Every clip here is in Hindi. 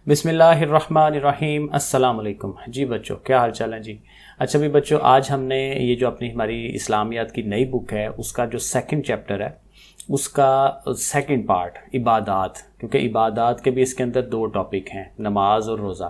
बिस्मिल्लाहिर्रहमानिर्रहीम। अस्सलाम वालेकुम। जी बच्चों, क्या हाल चाल है जी। अच्छा भी बच्चों, आज हमने ये जो अपनी हमारी इस्लामियात की नई बुक है उसका जो सेकंड चैप्टर है उसका सेकंड पार्ट इबादात, क्योंकि इबादात के भी इसके अंदर दो टॉपिक हैं, नमाज और रोज़ा।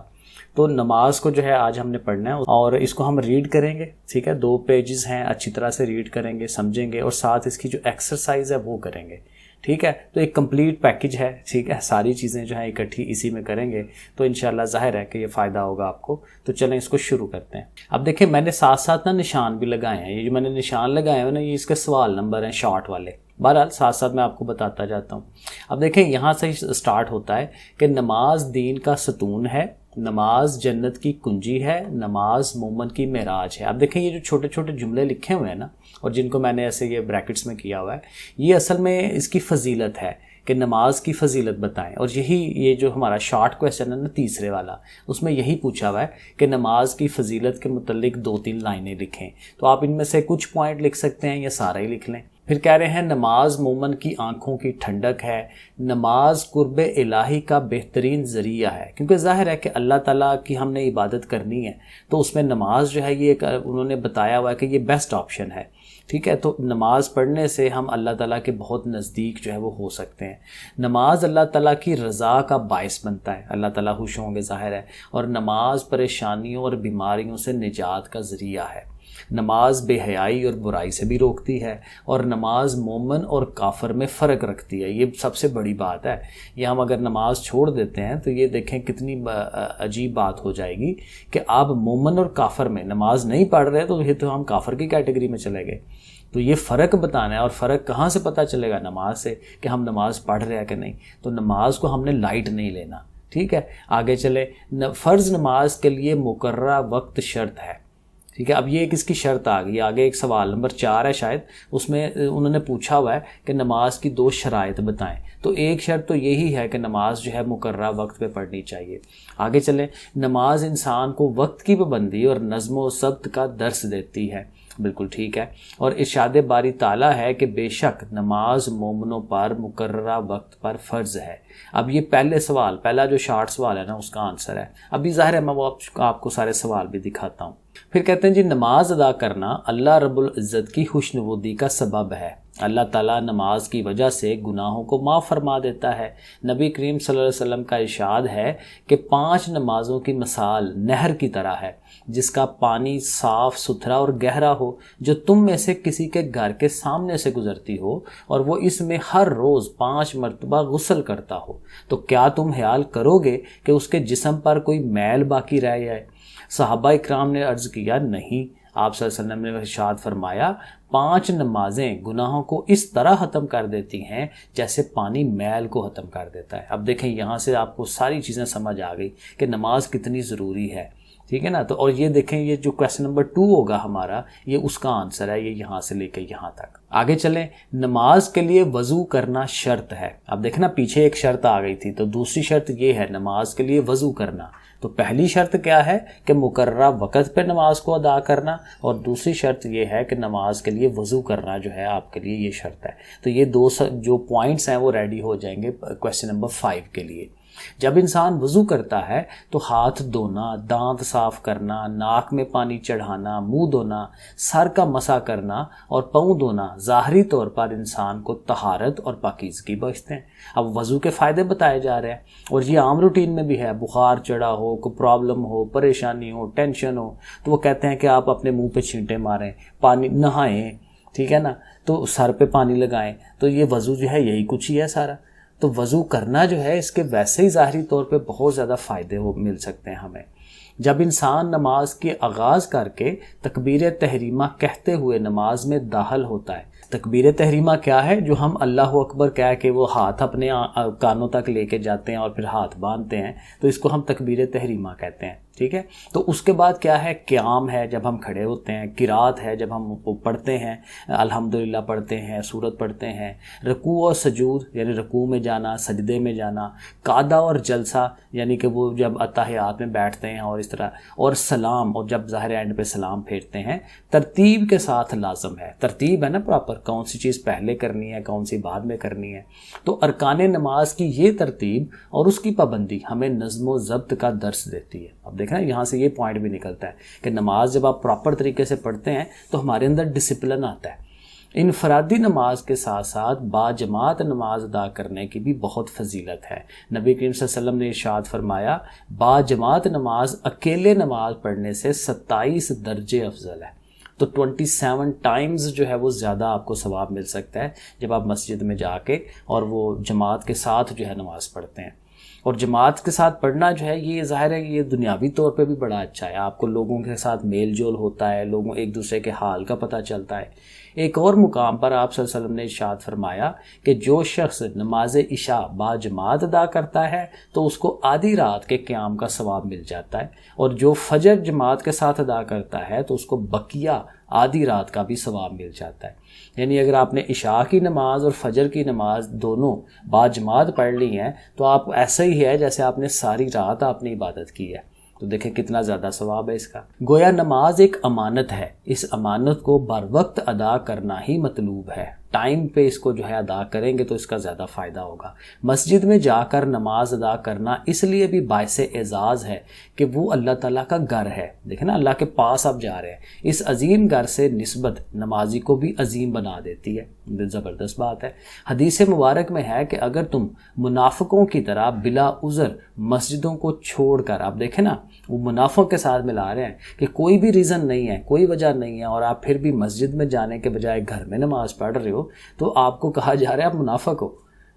तो नमाज को जो है आज हमने पढ़ना है और इसको हम रीड करेंगे। ठीक है, 2 पेजेस हैं, अच्छी तरह से रीड करेंगे, समझेंगे और साथ इसकी जो एक्सरसाइज है वो करेंगे। ठीक है, तो एक कंप्लीट पैकेज है। ठीक है, सारी चीज़ें जो हैं इकट्ठी इसी में करेंगे तो इंशाल्लाह ज़ाहिर है कि ये फ़ायदा होगा आपको। तो चलें इसको शुरू करते हैं। अब देखिए, मैंने साथ साथ ना निशान भी लगाए हैं। ये जो मैंने निशान लगाए हैं ना, ये इसके सवाल नंबर हैं शॉर्ट वाले। बहरहाल साथ साथ मैं आपको बताता जाता हूँ। अब देखें, यहाँ से स्टार्ट होता है कि नमाज दीन का सतून है, नमाज जन्नत की कुंजी है, नमाज मोमन की मेराज है। अब देखें, ये जो छोटे छोटे जुमले लिखे हुए हैं ना, और जिनको मैंने ऐसे ये ब्रैकेट्स में किया हुआ है, ये असल में इसकी फजीलत है कि नमाज की फजीलत बताएं। और यही ये जो हमारा शॉर्ट क्वेश्चन है ना, तीसरे वाला, उसमें यही पूछा हुआ है कि नमाज की फजीलत के मुतल्लिक 2-3 लाइनें लिखें। तो आप इनमें से कुछ पॉइंट लिख सकते हैं या सारा ही लिख लें। फिर कह रहे हैं नमाज मोमन की आंखों की ठंडक है, नमाज कुर्ब इलाही का बेहतरीन ज़रिया है। क्योंकि ज़ाहिर है कि अल्लाह ताला की हमने इबादत करनी है तो उसमें नमाज जो है ये उन्होंने बताया हुआ है कि ये बेस्ट ऑप्शन है। ठीक है, तो नमाज पढ़ने से हम अल्लाह ताला के बहुत नज़दीक जो है वो हो सकते हैं। नमाज अल्लाह ताला की रज़ा का बायस बनता है, अल्लाह ताला खुश होंगे ज़ाहिर है। और नमाज परेशानियों और बीमारियों से निजात का ज़रिया है। नमाज बेहयाई और बुराई से भी रोकती है और नमाज मोमन और काफर में फ़र्क रखती है। ये सबसे बड़ी बात है। ये हम अगर नमाज छोड़ देते हैं तो ये देखें कितनी अजीब बात हो जाएगी कि आप मोमन और काफर में नमाज नहीं पढ़ रहे तो ये तो हम काफर की कैटेगरी में चले गए। तो ये फ़र्क बताना है। और फ़र्क कहाँ से पता चलेगा? नमाज से, कि हम नमाज पढ़ रहे हैं कि नहीं। तो नमाज को हमने लाइट नहीं लेना। ठीक है, आगे चले। फ़र्ज़ नमाज के लिए मुकर्ररा वक्त शर्त है। ठीक है, अब ये एक इसकी शर्त आ गई। आगे एक सवाल नंबर 4 है शायद, उसमें उन्होंने पूछा हुआ है कि नमाज की 2 शराइत बताएं। तो एक शर्त तो यही है कि नमाज जो है मुकर्ररा वक्त पे पढ़नी चाहिए। आगे चलें। नमाज इंसान को वक्त की पाबंदी और नज़्म व ज़ब्त का दर्स देती है। बिल्कुल ठीक है। और इरशाद बारी ताला है कि बेशक नमाज मोमनों पर मुकर्ररा वक्त पर फ़र्ज़ है। अब ये पहले सवाल, पहला जो शॉर्ट सवाल है ना, उसका आंसर है। अभी ज़ाहिर है मैं वो आपको सारे सवाल भी दिखाता हूँ। फिर कहते हैं जी, नमाज अदा करना अल्लाह रब्बुल इज़्ज़त की खुशनुदी का सबब है। अल्लाह ताला नमाज की वजह से गुनाहों को माफ़ फरमा देता है। नबी करीम सल्लल्लाहु अलैहि वसल्लम का इरशाद है कि 5 नमाज़ों की मिसाल नहर की तरह है जिसका पानी साफ़ सुथरा और गहरा हो, जो तुम में से किसी के घर के सामने से गुजरती हो और वो इसमें हर रोज़ 5 मरतबा गुस्ल करता हो। तो क्या तुम ख्याल करोगे कि उसके जिस्म पर कोई मैल बाकी रह जाए? सहाबा इकराम ने अर्ज़ किया, नहीं। आप सल्लल्लाहु अलैहि वसल्लम ने इरशाद फरमाया, 5 नमाजें गुनाहों को इस तरह ख़त्म कर देती हैं जैसे पानी मैल को ख़त्म कर देता है। अब देखें, यहाँ से आपको सारी चीज़ें समझ आ गई कि नमाज कितनी ज़रूरी है। ठीक है ना। तो और ये देखें, ये जो क्वेश्चन नंबर 2 होगा हमारा, ये उसका आंसर है। ये यहाँ से लेकर यहाँ तक आगे चलें। नमाज के लिए वज़ू करना शर्त है। अब देखना, पीछे एक शर्त आ गई थी, तो दूसरी शर्त ये है नमाज के लिए वज़ू करना। तो पहली शर्त क्या है कि मुकर्ररा वक़्त पे नमाज को अदा करना, और दूसरी शर्त ये है कि नमाज के लिए वज़ू करना जो है आपके लिए ये शर्त है। तो ये 2 जो पॉइंट्स हैं वो रेडी हो जाएंगे क्वेश्चन नंबर 5 के लिए। जब इंसान वज़ू करता है तो हाथ धोना, दांत साफ करना, नाक में पानी चढ़ाना, मुंह धोना, सर का मसा करना और पाँव धोना ज़ाहरी तौर पर इंसान को तहारत और पाकीज़गी बख्शते हैं। अब वज़ू के फ़ायदे बताए जा रहे हैं और ये आम रूटीन में भी है। बुखार चढ़ा हो, कोई प्रॉब्लम हो, परेशानी हो, टेंशन हो, तो वो कहते हैं कि आप अपने मुँह पे छींटे मारें, पानी नहाएं। ठीक है ना, तो सर पे पानी लगाएं। तो ये वज़ू जो है यही कुछ ही है सारा। तो वज़ू करना जो है, इसके वैसे ही ज़ाहरी तौर पे बहुत ज़्यादा फ़ायदे हो मिल सकते हैं हमें। जब इंसान नमाज के आगाज़ करके तकबीर तहरीमा कहते हुए नमाज में दाखिल होता है। तकबीर तहरीमा क्या है? जो हम अल्लाह अकबर कह के वो हाथ अपने कानों तक लेके जाते हैं और फिर हाथ बांधते हैं, तो इसको हम तकबीर तहरीमा कहते हैं। ठीक है, तो उसके बाद क्या है? क़याम है, जब हम खड़े होते हैं। किरात है, जब हम पढ़ते हैं, अल्हम्दुलिल्लाह पढ़ते हैं, सूरत पढ़ते हैं। रकू और सजूद यानी रकू में जाना, सजदे में जाना। कादा और जलसा यानी कि वो जब अत्ताहियात में बैठते हैं हैं और इस तरह, और सलाम, और जब ज़ाहिर एंड पे सलाम फेरते हैं तरतीब के साथ लाजम है। तरतीब है ना प्रॉपर, कौन सी चीज़ पहले करनी है कौन सी बाद में करनी है। तो अरकान नमाज की ये तरतीब और उसकी पाबंदी हमें नज़्म व ज़ब्त का दर्स देती है। अब देखना यहाँ से ये पॉइंट भी निकलता है कि नमाज जब आप प्रॉपर तरीके से पढ़ते हैं तो हमारे अंदर डिसिप्लिन आता है। इनफरादी नमाज के साथ साथ बाजमात नमाज अदा करने की भी बहुत फजीलत है। नबी करीम सल्लल्लाहु अलैहि वसल्लम ने इरशाद फरमाया, बाजमात नमाज अकेले नमाज पढ़ने से 27 दर्जे अफजल है। तो 27 टाइम्स जो है वो ज़्यादा आपको सवाब मिल सकता है जब आप मस्जिद में जाके और वो जमात के साथ जो है नमाज पढ़ते हैं। और जमात के साथ पढ़ना जो है ये ज़ाहिर है ये दुनियावी तौर पे भी बड़ा अच्छा है। आपको लोगों के साथ मेल जोल होता है, लोगों एक दूसरे के हाल का पता चलता है। एक और मुकाम पर आप सल्लल्लाहु अलैहि वसल्लम ने इरशाद फरमाया कि जो शख्स नमाज इशा बाजमात अदा करता है तो उसको आधी रात के क़याम का सवाब मिल जाता है, और जो फजर जमात के साथ अदा करता है तो उसको बकिया आधी रात का भी सवाब मिल जाता है। यानी अगर आपने इशा की नमाज और फजर की नमाज दोनों बाजमात पढ़ ली हैं तो आप ऐसा ही है जैसे आपने सारी रात आपने इबादत की है। तो देखें कितना ज़्यादा सवाब है इसका। गोया नमाज एक अमानत है, इस अमानत को बर वक्त अदा करना ही मतलूब है। टाइम पे इसको जो है अदा करेंगे तो इसका ज़्यादा फ़ायदा होगा। मस्जिद में जाकर नमाज अदा करना इसलिए भी बायसे एजाज़ है कि वो अल्लाह ताला का घर है। देखें ना, अल्लाह के पास आप जा रहे हैं, इस अजीम घर से निस्बत नमाजी को भी अजीम बना देती है। ज़बरदस्त बात है। हदीस मुबारक में है कि अगर तुम मुनाफिकों की तरह बिला उज़र मस्जिदों को छोड़कर, आप देखें ना वो मुनाफिक के साथ मिला रहे हैं कि कोई भी रीज़न नहीं है, कोई वजह नहीं है, और आप फिर भी मस्जिद में जाने के बजाय घर में नमाज पढ़ रहे हो तो आपको कहा जा रहा है आप मुनाफिक हो।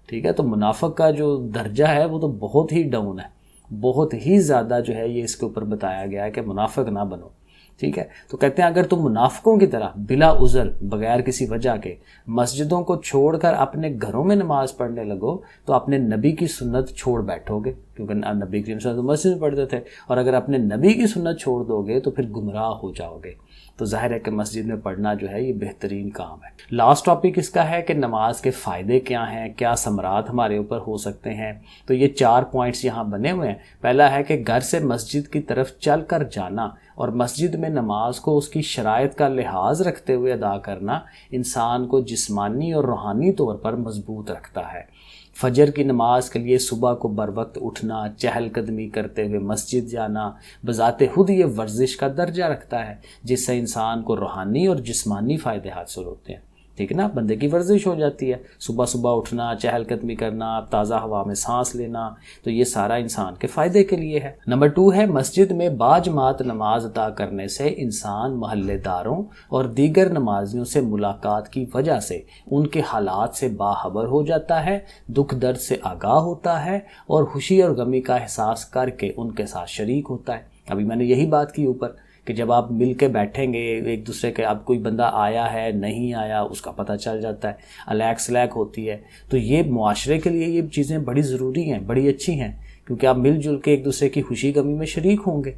ठीक है, तो मुनाफिक का जो दर्जा है वो तो बहुत ही डाउन है, बहुत ही ज़्यादा जो है ये इसके ऊपर बताया गया है कि मुनाफिक ना बनो। ठीक है, तो कहते हैं अगर तुम मुनाफिकों की तरह बिला उज़र बगैर किसी वजह के मस्जिदों को छोड़कर अपने घरों में नमाज पढ़ने लगो तो अपने नबी की सुन्नत छोड़ बैठोगे, क्योंकि नबी करीम सल्लल्लाहु अलैहि वसल्लम मस्जिद में पढ़ते थे, और अगर अपने नबी की सुन्नत छोड़ दोगे तो फिर गुमराह हो जाओगे। तो जाहिर है कि मस्जिद में पढ़ना जो है ये बेहतरीन काम है। लास्ट टॉपिक इसका है कि नमाज के फ़ायदे क्या हैं, क्या समरात हमारे ऊपर हो सकते हैं। तो ये 4 पॉइंट्स यहाँ बने हुए हैं। पहला है कि घर से मस्जिद की तरफ चल कर जाना और मस्जिद में नमाज को उसकी शराइत का लिहाज रखते हुए अदा करना इंसान को जिस्मानी और रूहानी तौर पर मजबूत रखता है। फजर की नमाज के लिए सुबह को बर वक्त उठना, चहलकदमी करते हुए मस्जिद जाना बज़ाते खुद ये वर्जिश का दर्जा रखता है, जिससे इंसान को रूहानी और जिस्मानी फ़ायदे हासिल होते हैं। ठीक है ना, बंदे की वर्जिश हो जाती है, सुबह सुबह उठना, चहलकदमी करना, ताज़ा हवा में सांस लेना, तो ये सारा इंसान के फ़ायदे के लिए है। नंबर 2 है मस्जिद में बाजमात नमाज अदा करने से इंसान महल्लेदारों और दीगर नमाजियों से मुलाकात की वजह से उनके हालात से बाखबर हो जाता है, दुख दर्द से आगाह होता है और खुशी और गमी का एहसास करके उनके साथ शरीक होता है। अभी मैंने यही बात की ऊपर कि जब आप मिल के बैठेंगे एक दूसरे के, अब कोई बंदा आया है नहीं आया उसका पता चल जाता है, अलैक सलैक होती है। तो ये मुआशरे के लिए ये चीज़ें बड़ी ज़रूरी हैं, बड़ी अच्छी हैं, क्योंकि आप मिलजुल के एक दूसरे की खुशी गमी में शरीक होंगे।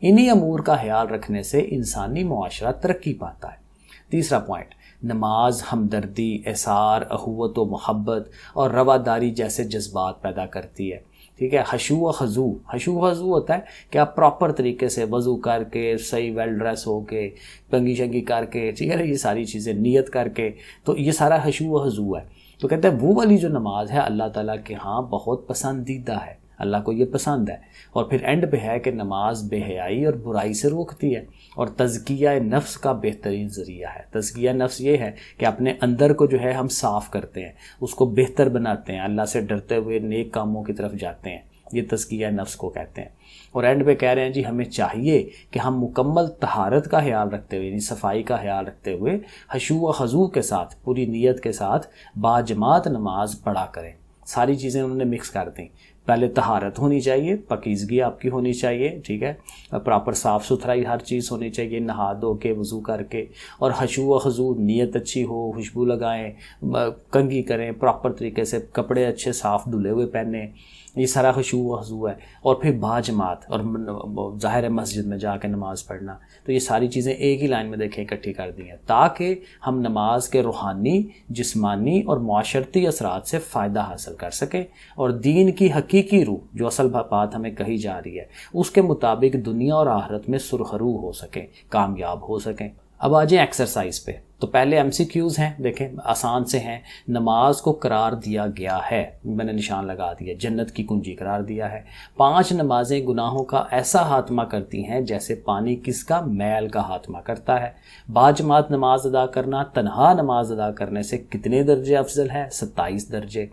इन्हीं अमूर का ख्याल रखने से इंसानी मुआशरा तरक्की पाता है। तीसरा पॉइंट, नमाज हमदर्दी, एसार, अखुवत व मोहब्बत और रवादारी जैसे जज्बात पैदा करती है। ठीक है, हशू व खजू, हशू खजू होता है कि आप प्रॉपर तरीके से वज़ू करके सही वेल ड्रेस होके कंगी शंगी करके, ठीक है ना, ये सारी चीज़ें नियत करके, तो ये सारा हशू व खजू है। तो कहते हैं वो वाली जो नमाज है अल्लाह ताला के यहाँ बहुत पसंदीदा है, अल्लाह को ये पसंद है। और फिर एंड पे है कि नमाज बेहयाई और बुराई से रोकती है और तज़किया नफ्स का बेहतरीन ज़रिया है। तज़किया नफ्स ये है कि अपने अंदर को जो है हम साफ़ करते हैं, उसको बेहतर बनाते हैं, अल्लाह से डरते हुए नेक कामों की तरफ जाते हैं, ये तज़किया नफ्स को कहते हैं। और एंड पे कह रहे हैं जी हमें चाहिए कि हम मुकम्मल तहारत का ख्याल रखते हुए, यानी सफाई का ख्याल रखते हुए हशू व खजू के साथ, पूरी नीयत के साथ बाजमात नमाज पढ़ा करें। सारी चीज़ें उन्होंने मिक्स कर दी। पहले तहारत होनी चाहिए, पकीज़गी आपकी होनी चाहिए, ठीक है, प्रॉपर साफ़ सुथराई हर चीज़ होनी चाहिए, नहा धो के वज़ू करके, और हशू व खजू नीयत अच्छी हो, खुशबू लगाएं, कंघी करें, प्रॉपर तरीके से कपड़े अच्छे साफ़ धुले हुए पहने, ये सारा खुशू वज़ू है। और फिर बाजमात, और ज़ाहिर है मस्जिद में जाकर नमाज़ पढ़ना। तो ये सारी चीज़ें एक ही लाइन में देखें इकट्ठी कर दी हैं ताकि हम नमाज के रूहानी, जिस्मानी और माशरती असरात से फ़ायदा हासिल कर सकें और दीन की हकीकी रूह जो असल बात हमें कही जा रही है उसके मुताबिक दुनिया और आखिरत में सुरखरू हो सकें, कामयाब हो सकें। अब आ जाए एक्सरसाइज पे। तो पहले MCQs हैं, देखें आसान से हैं। नमाज को करार दिया गया है, मैंने निशान लगा दिया, जन्नत की कुंजी करार दिया है। 5 नमाजें गुनाहों का ऐसा खात्मा करती हैं जैसे पानी किसका, मैल का खात्मा करता है। बाजमात नमाज अदा करना तन्हा नमाज अदा करने से कितने दर्जे अफजल है, 27 दर्जे।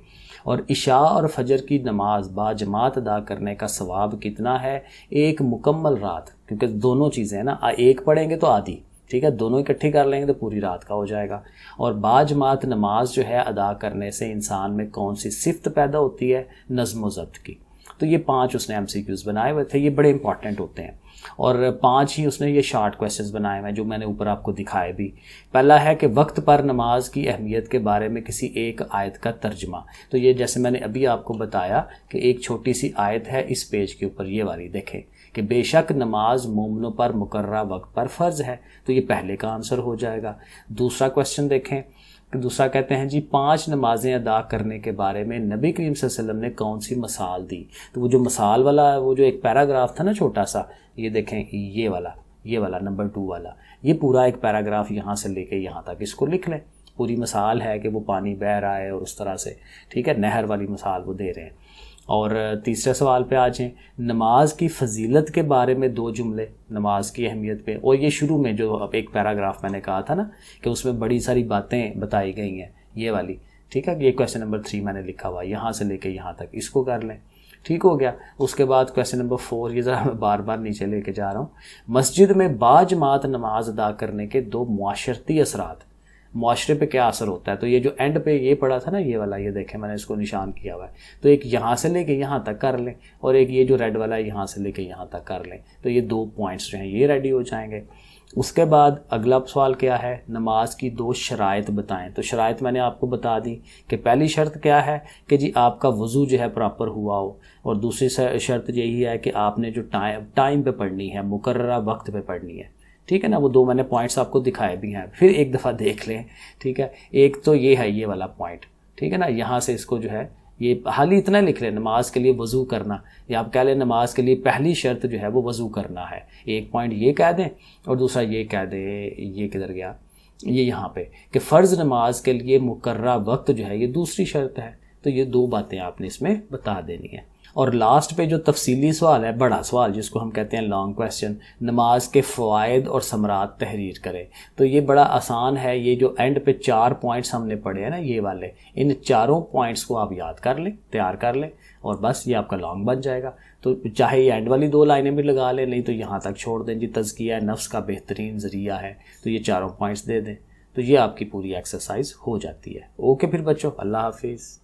और इशा और फजर की नमाज बाजमात अदा करने का सवाब कितना है, एक मुकम्मल रात, क्योंकि दोनों चीज़ें ना, एक पढ़ेंगे तो आधी, ठीक है, दोनों इकट्ठी कर लेंगे तो पूरी रात का हो जाएगा। और बाजमात नमाज जो है अदा करने से इंसान में कौन सी सिफ्त पैदा होती है, नज़्म व ज़ब्त की। तो ये 5 उसने MCQs बनाए हुए थे, ये बड़े इंपॉर्टेंट होते हैं। और 5 ही उसने ये शॉर्ट क्वेश्चंस बनाए हुए हैं जो मैंने ऊपर आपको दिखाए भी। पहला है कि वक्त पर नमाज की अहमियत के बारे में किसी एक आयत का तर्जमा। तो ये जैसे मैंने अभी आपको बताया कि एक छोटी सी आयत है इस पेज के ऊपर, ये वाली देखें कि बेशक नमाज मोमिनों पर मुकर्ररा वक्त पर फ़र्ज़ है। तो ये पहले का आंसर हो जाएगा। दूसरा क्वेश्चन देखें, दूसरा कहते हैं जी 5 नमाजें अदा करने के बारे में नबी करीम सल्लल्लाहु अलैहि वसल्लम ने कौन सी मिसाल दी। तो वो जो मिसाल वाला, वो जो एक पैराग्राफ था ना छोटा सा, ये देखें ये वाला नंबर 2 वाला, ये पूरा एक पैराग्राफ यहाँ से लेके यहाँ तक इसको लिख लें। पूरी मिसाल है कि वो पानी बह रहा है और उस तरह से, ठीक है, नहर वाली मिसाल वो दे रहे हैं। और तीसरे सवाल पे आ जाएं, नमाज की फजीलत के बारे में 2 जुमले नमाज की अहमियत पे। और ये शुरू में जो अब एक पैराग्राफ मैंने कहा था ना कि उसमें बड़ी सारी बातें बताई गई हैं, ये वाली, ठीक है, ये क्वेश्चन नंबर 3 मैंने लिखा हुआ, यहाँ से लेके यहाँ तक इसको कर लें, ठीक हो गया। उसके बाद क्वेश्चन नंबर 4, ये ज़रा मैं बार बार नीचे लेके जा रहा हूँ। मस्जिद में बाजमात नमाज अदा करने के 2 मुआशरती असरात, मुआशरे पे क्या असर होता है। तो ये जो एंड पे ये पड़ा था ना, ये वाला, ये देखें मैंने इसको निशान किया हुआ है। तो एक यहाँ से लेके यहाँ तक कर लें और एक ये जो रेड वाला है यहाँ से लेके यहाँ तक कर लें। तो ये 2 पॉइंट्स जो हैं ये रेडी हो जाएंगे। उसके बाद अगला सवाल क्या है, नमाज की 2 शराइत बताएं। तो शराइत मैंने आपको बता दी कि पहली शर्त क्या है कि जी आपका वज़ू जो है प्रॉपर हुआ हो, और दूसरी शर्त यही है कि आपने जो टाइम पे पढ़नी है, मुकर्ररा वक्त पे पढ़नी है, ठीक है ना। वो 2 मैंने पॉइंट्स आपको दिखाए भी हैं, फिर एक दफ़ा देख लें, ठीक है। एक तो ये है ये वाला पॉइंट, ठीक है ना, यहाँ से इसको जो है ये हाल ही इतना लिख लें, नमाज के लिए वज़ू करना, या आप कह लें नमाज के लिए पहली शर्त जो है वो वज़ू करना है। एक पॉइंट ये कह दें और दूसरा ये कह दें, ये किधर गया, ये यहाँ पे, कि फ़र्ज़ नमाज के लिए मुकर्ररा वक्त जो है ये दूसरी शर्त है। तो ये 2 बातें आपने इसमें बता देनी है। और लास्ट पे जो तफसीली सवाल है, बड़ा सवाल जिसको हम कहते हैं लॉन्ग क्वेश्चन, नमाज के फ़वाइद और समरात तहरीर करें। तो ये बड़ा आसान है। ये जो एंड पे 4 पॉइंट्स हमने पढ़े हैं ना, ये वाले, इन 4 पॉइंट्स को आप याद कर लें, तैयार कर लें, और बस ये आपका लॉन्ग बन जाएगा। तो चाहे ये एंड वाली 2 लाइनें भी लगा लें, नहीं तो यहाँ तक छोड़ दें जी, तज़किया नफ्स का बेहतरीन ज़रिया है, तो ये 4 पॉइंट्स दे दें, तो ये आपकी पूरी एक्सरसाइज हो जाती है। ओके फिर बच्चों, अल्लाह हाफिज़।